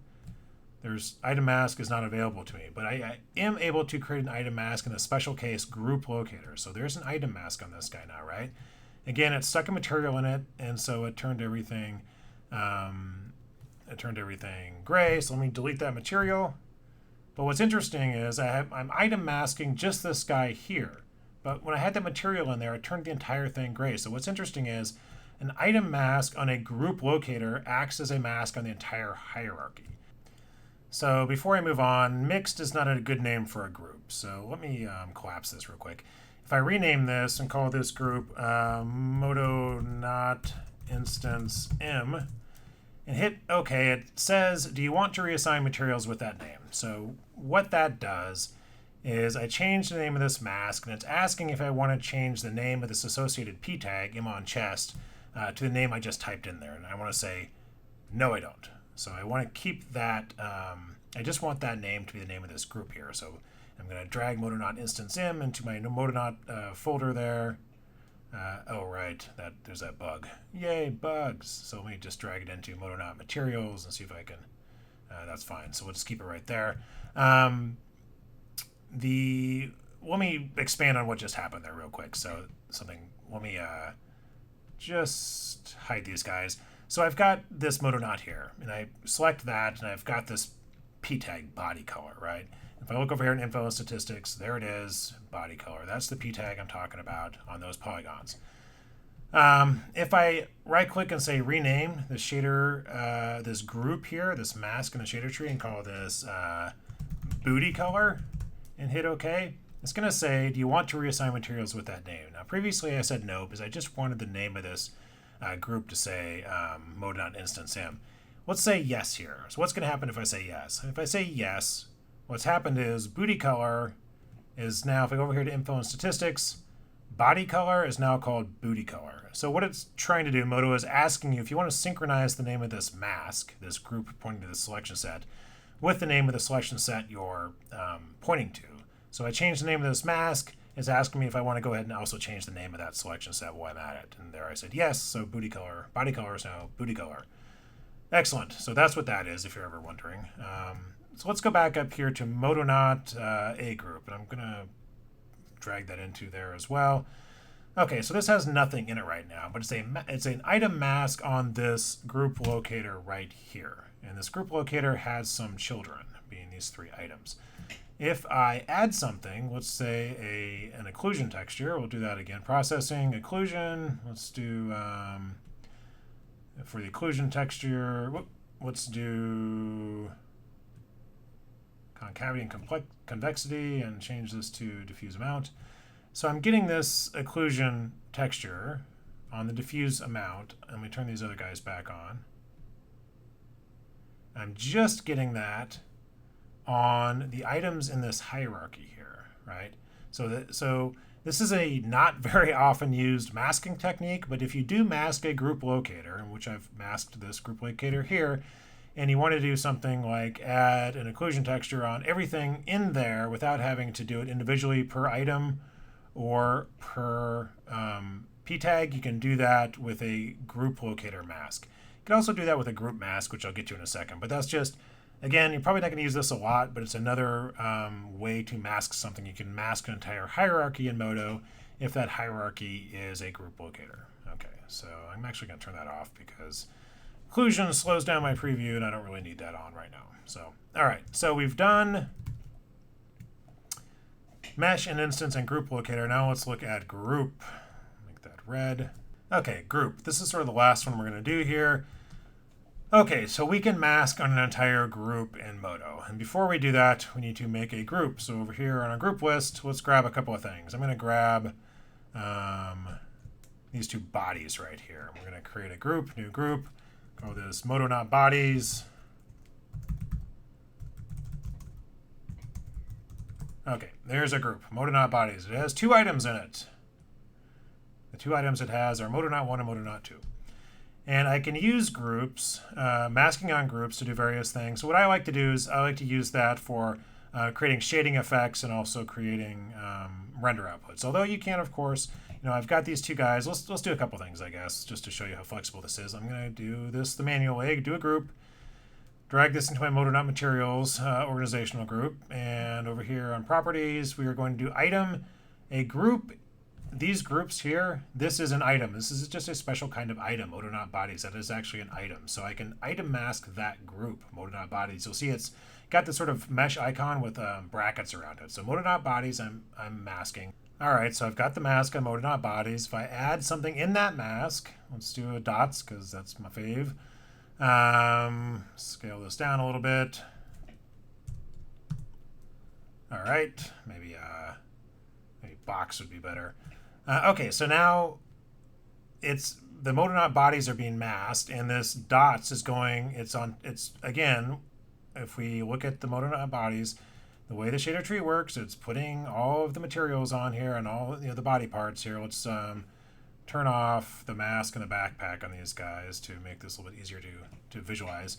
There's item mask is not available to me, but I am able to create an item mask in a special case group locator. So there's an item mask on this guy now, right? Again, it stuck a material in it, and so it turned everything it turned everything gray. So let me delete that material. But what's interesting is I'm item masking just this guy here. But when I had that material in there, it turned the entire thing gray. So what's interesting is an item mask on a group locator acts as a mask on the entire hierarchy. So before I move on, mixed is not a good name for a group. So let me collapse this real quick. If I rename this and call this group MODO not instance M and hit OK, it says, do you want to reassign materials with that name? So what that does is I change the name of this mask, and it's asking if I want to change the name of this associated P tag, M on chest, to the name I just typed in there. And I want to say, no, I don't. So I want to keep that, I just want that name to be the name of this group here. So I'm going to drag MODO not instance M into my MODO not folder there. Oh, right, there's that bug. Yay, bugs. So let me just drag it into MODO not materials and see if I can, that's fine. So we'll just keep it right there. Let me expand on what just happened there real quick. So let me just hide these guys. So I've got this MODO not here, and I select that, and I've got this P tag body color, right? If I look over here in info and statistics, there it is, body color. That's the P tag I'm talking about on those polygons. If I right click and say rename the shader, this group here, this mask in the shader tree, and call this booty color and hit OK, it's going to say, do you want to reassign materials with that name? Now, previously I said no because I just wanted the name of this group to say MODO not instance M. Let's say yes here. So what's going to happen if I say yes? If I say yes, what's happened is booty color is now, if I go over here to info and statistics, body color is now called booty color. So what it's trying to do, MODO is asking you if you want to synchronize the name of this mask, this group pointing to the selection set, with the name of the selection set you're pointing to. So I changed the name of this mask. It's asking me if I want to go ahead and also change the name of that selection set while I'm at it. And there I said yes, so booty color, body color is now booty color. Excellent. So that's what that is, if you're ever wondering. So let's go back up here to MODO not A group, and I'm going to drag that into there as well. Okay, so this has nothing in it right now, but it's an item mask on this group locator right here. And this group locator has some children, being these three items. If I add something, let's say an occlusion texture, we'll do that again. Processing, occlusion, let's do, for the occlusion texture, let's do concavity and convexity and change this to diffuse amount. So I'm getting this occlusion texture on the diffuse amount, and we turn these other guys back on. I'm just getting that on the items in this hierarchy here, right? So this is a not very often used masking technique, but if you do mask a group locator, in which I've masked this group locator here, and you want to do something like add an occlusion texture on everything in there without having to do it individually per item or per P tag, you can do that with a group locator mask. You can also do that with a group mask, which I'll get to in a second, but that's just, again, you're probably not going to use this a lot, but it's another way to mask something. You can mask an entire hierarchy in MODO if that hierarchy is a group locator. Okay, so I'm actually going to turn that off because occlusion slows down my preview and I don't really need that on right now. So, all right, so we've done mesh and instance and group locator. Now let's look at group. Make that red. Okay, group. This is sort of the last one we're going to do here. Okay, so we can mask on an entire group in MODO. And before we do that, we need to make a group. So over here on our group list, let's grab a couple of things. I'm going to grab these two bodies right here. We're going to create a group, new group, call this MODO not bodies. Okay, there's a group, MODO not bodies. It has two items in it. The two items it has are MODO not 1 and MODO not 2. And I can use groups, masking on groups to do various things. So what I like to do is I like to use that for creating shading effects and also creating render outputs. Although you can, of course, I've got these two guys. Let's do a couple things, I guess, just to show you how flexible this is. I'm going to do this the manual way, do a group, drag this into my MODO not materials organizational group. And over here on properties, we are going to do item, a group these groups here, this is an item. This is just a special kind of item, MODO not bodies. That is actually an item. So I can item mask that group, MODO not bodies. You'll see it's got this sort of mesh icon with brackets around it. So MODO not bodies, I'm masking. All right, so I've got the mask on MODO not bodies. If I add something in that mask, let's do a dots because that's my fave. Scale this down a little bit. All right, maybe box would be better. Okay, so now it's the MODO not bodies are being masked, and this dots is going. It's again. If we look at the MODO not bodies, the way the shader tree works, it's putting all of the materials on here and all the body parts here. Let's turn off the mask and the backpack on these guys to make this a little bit easier to visualize.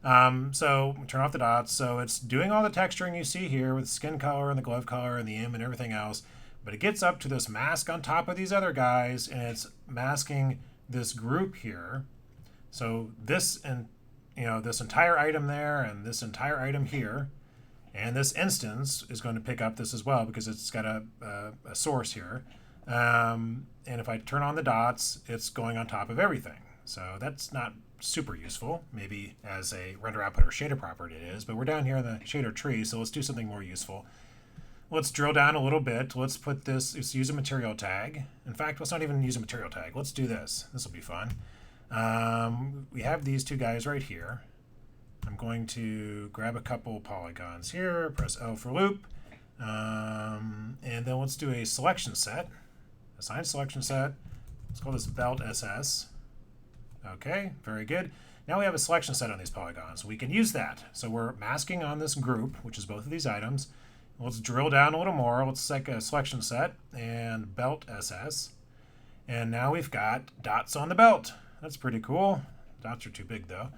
So turn off the dots. So it's doing all the texturing you see here with skin color and the glove color and the M and everything else. But it gets up to this mask on top of these other guys, and it's masking this group here. So this and this entire item there and this entire item here, and this instance is going to pick up this as well because it's got a source here. And if I turn on the dots, it's going on top of everything. So that's not super useful. Maybe as a render output or shader property it is, but we're down here in the shader tree, so let's do something more useful. Let's drill down a little bit. Let's use a material tag. In fact, let's not even use a material tag. Let's do this. This will be fun. We have these two guys right here. I'm going to grab a couple polygons here, press L for loop, and then let's do a selection set, assign selection set. Let's call this belt SS. Okay, very good. Now we have a selection set on these polygons. We can use that. So we're masking on this group, which is both of these items. Let's drill down a little more. Let's take a selection set and belt SS. And now we've got dots on the belt. That's pretty cool. Dots are too big though.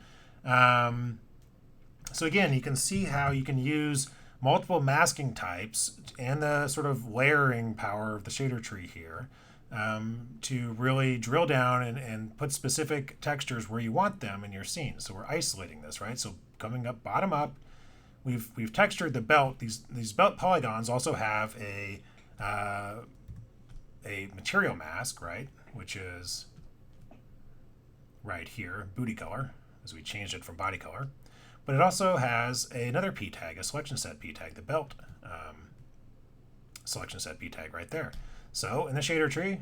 So again, you can see how you can use multiple masking types and the sort of layering power of the shader tree here to really drill down and put specific textures where you want them in your scene. So we're isolating this, right? So coming up, bottom up, we've textured the belt. These belt polygons also have a material mask, right? Which is right here, booty color, as we changed it from body color. But it also has another P tag, a selection set P tag, the belt selection set P tag right there. So in the shader tree,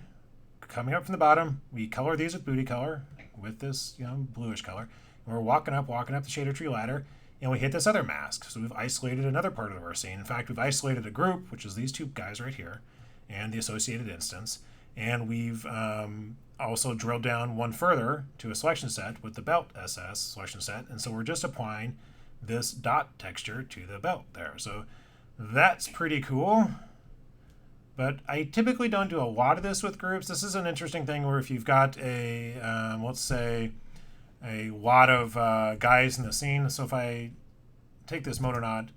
coming up from the bottom, we color these with booty color, with this bluish color. And we're walking up the shader tree ladder, and we hit this other mask. So we've isolated another part of our scene. In fact, we've isolated a group, which is these two guys right here, and the associated instance. And we've also drilled down one further to a selection set with the belt SS selection set. And so we're just applying this dot texture to the belt there. So that's pretty cool. But I typically don't do a lot of this with groups. This is an interesting thing where if you've got a, let's say, a lot of guys in the scene. So if I take this MODO not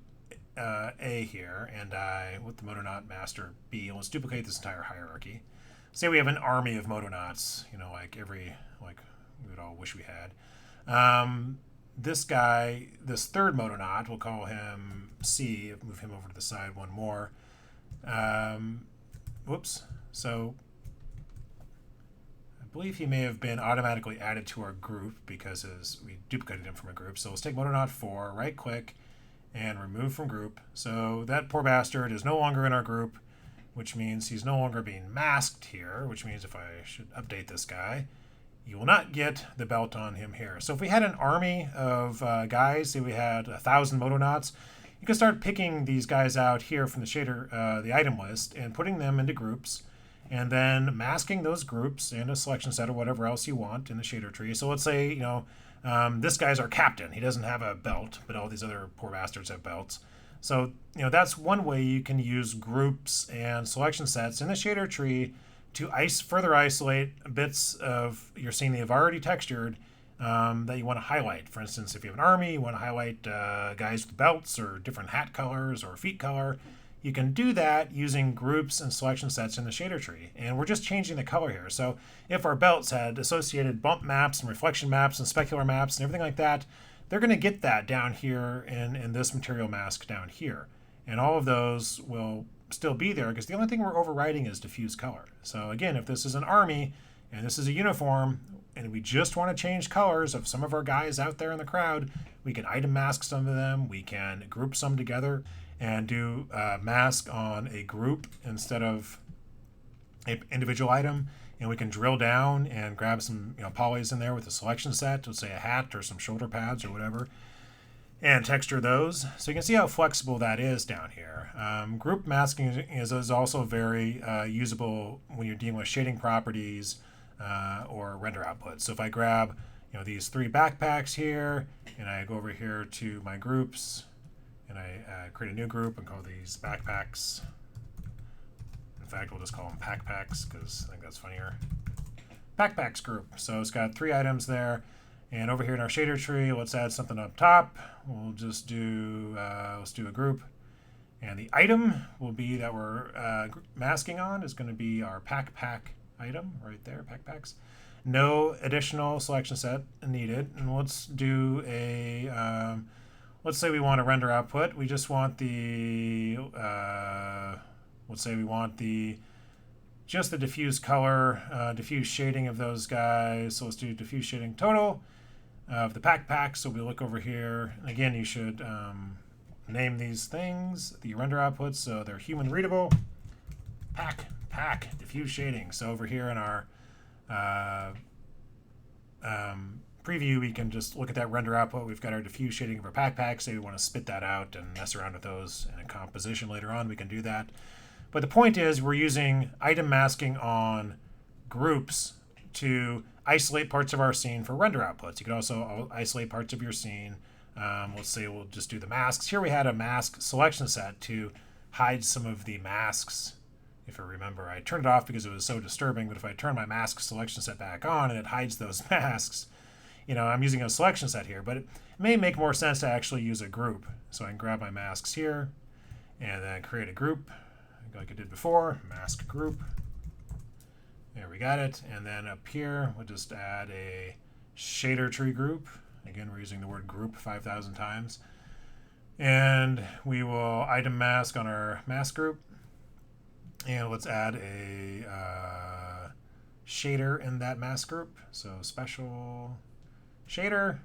A here and with the MODO not master B, let's duplicate this entire hierarchy. Say we have an army of MODO nots, like we would all wish we had. This guy, this third MODO not, we'll call him C, move him over to the side one more. Whoops. So I believe he may have been automatically added to our group because we duplicated him from a group. So let's take MODO not 4, right click, and remove from group. So that poor bastard is no longer in our group, which means he's no longer being masked here, which means if I should update this guy, you will not get the belt on him here. So if we had an army of guys, say we had 1,000 MODO nots, you can start picking these guys out here from the shader, the item list, and putting them into groups, and then masking those groups in a selection set or whatever else you want in the shader tree. So let's say, this guy's our captain. He doesn't have a belt, but all these other poor bastards have belts. So, that's one way you can use groups and selection sets in the shader tree to further isolate bits of your scene that you've already textured that you want to highlight. For instance, if you have an army, you want to highlight guys with belts or different hat colors or feet color, you can do that using groups and selection sets in the shader tree. And we're just changing the color here. So if our belts had associated bump maps and reflection maps and specular maps and everything like that, they're going to get that down here in this material mask down here. And all of those will still be there because the only thing we're overriding is diffuse color. So again, if this is an army and this is a uniform and we just want to change colors of some of our guys out there in the crowd, we can item mask some of them. We can group some together and do mask on a group instead of an individual item. And we can drill down and grab some polys in there with a selection set, let's say a hat or some shoulder pads or whatever, and texture those. So you can see how flexible that is down here. Group masking is also very usable when you're dealing with shading properties or render outputs. So if I grab these 3 backpacks here, and I go over here to my groups, and I create a new group and call these backpacks. In fact, we'll just call them packpacks because I think that's funnier. Backpacks group. So it's got 3 items there. And over here in our shader tree, let's add something up top. We'll just do, let's do a group. And the item will be that we're masking on is going to be our pack item right there, packpacks. No additional selection set needed. And let's do a, let's say we want a render output. We just want the, let's say we want just the diffuse color, diffuse shading of those guys. So let's do diffuse shading total of the pack. So we look over here. Again, you should name these things, the render outputs, so they're human readable. Pack, diffuse shading. So over here in our preview, we can just look at that render output. We've got our diffuse shading of our pack. Say we want to spit that out and mess around with those in a composition later on, we can do that. But the point is we're using item masking on groups to isolate parts of our scene for render outputs. You can also isolate parts of your scene. Let's say we'll just do the masks. Here we had a mask selection set to hide some of the masks. If I remember, I turned it off because it was so disturbing, but if I turn my mask selection set back on and it hides those masks, I'm using a selection set here, but it may make more sense to actually use a group. So I can grab my masks here and then create a group like I did before, mask group. There we got it. And then up here, we'll just add a shader tree group. Again, we're using the word group 5,000 times. And we will item mask on our mask group. And let's add a shader in that mask group. So special shader.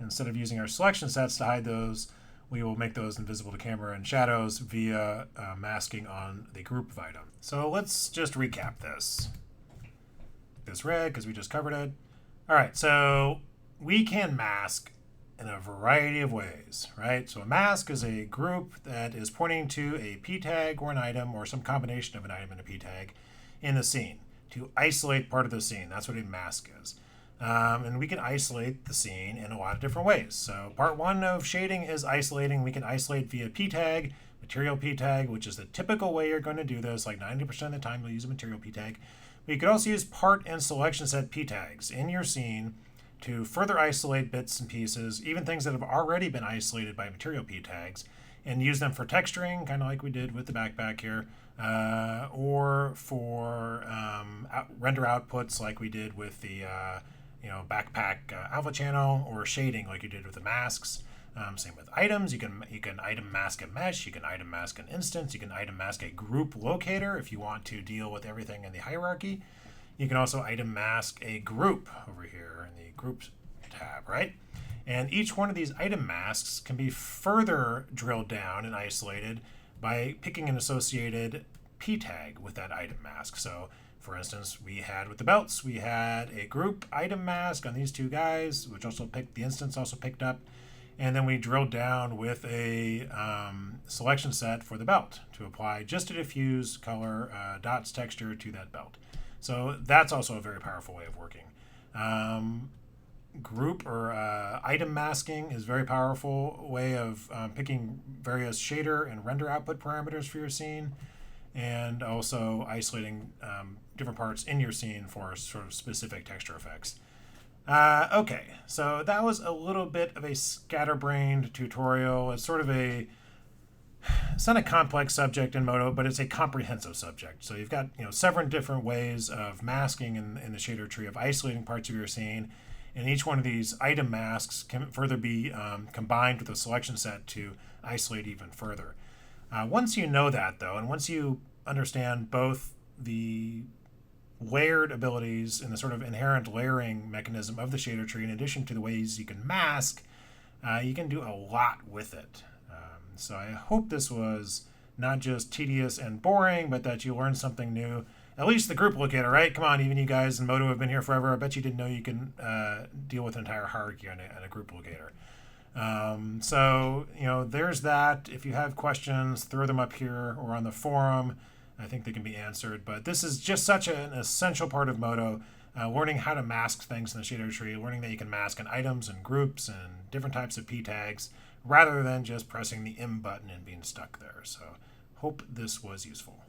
Instead of using our selection sets to hide those, we will make those invisible to camera and shadows via masking on the group of item. So let's just recap this. This red, because we just covered it. All right, so we can mask in a variety of ways, right? So a mask is a group that is pointing to a p tag or an item or some combination of an item and a p tag in the scene to isolate part of the scene. That's what a mask is. And we can isolate the scene in a lot of different ways. So part 1 of shading is isolating. We can isolate via p tag, material p tag, which is the typical way you're going to do this. Like 90% of the time you'll use a material p tag. But you could also use part and selection set p tags in your scene to further isolate bits and pieces, even things that have already been isolated by material p tags, and use them for texturing, kind of like we did with the backpack here, or for render outputs like we did with the backpack alpha channel, or shading like you did with the masks. Same with items. You can item mask a mesh. You can item mask an instance. You can item mask a group locator if you want to deal with everything in the hierarchy. You can also item mask a group over here in the groups tab, right? And each one of these item masks can be further drilled down and isolated by picking an associated p tag with that item mask. So for instance, we had with the belts, we had a group item mask on these 2 guys, which also picked, the instance also picked up. And then we drilled down with a selection set for the belt to apply just a diffuse color dots texture to that belt. So that's also a very powerful way of working. Group or item masking is a very powerful way of picking various shader and render output parameters for your scene, and also isolating different parts in your scene for sort of specific texture effects. Okay, so that was a little bit of a scatterbrained tutorial. It's sort of it's not a complex subject in MODO, but it's a comprehensive subject. So you've got several different ways of masking in the shader tree, of isolating parts of your scene, and each one of these item masks can further be combined with a selection set to isolate even further. Once you know that, though, and once you understand both the layered abilities and the sort of inherent layering mechanism of the shader tree, in addition to the ways you can mask, you can do a lot with it. So I hope this was not just tedious and boring, but that you learned something new. At least the group locator, right? Come on, even you guys in MODO have been here forever. I bet you didn't know you can deal with an entire hierarchy on a group locator. So, there's that. If you have questions, throw them up here or on the forum. I think they can be answered. But this is just such an essential part of MODO. Learning how to mask things in the shader tree, learning that you can mask in items and groups and different types of P tags, rather than just pressing the M button and being stuck there. So, hope this was useful.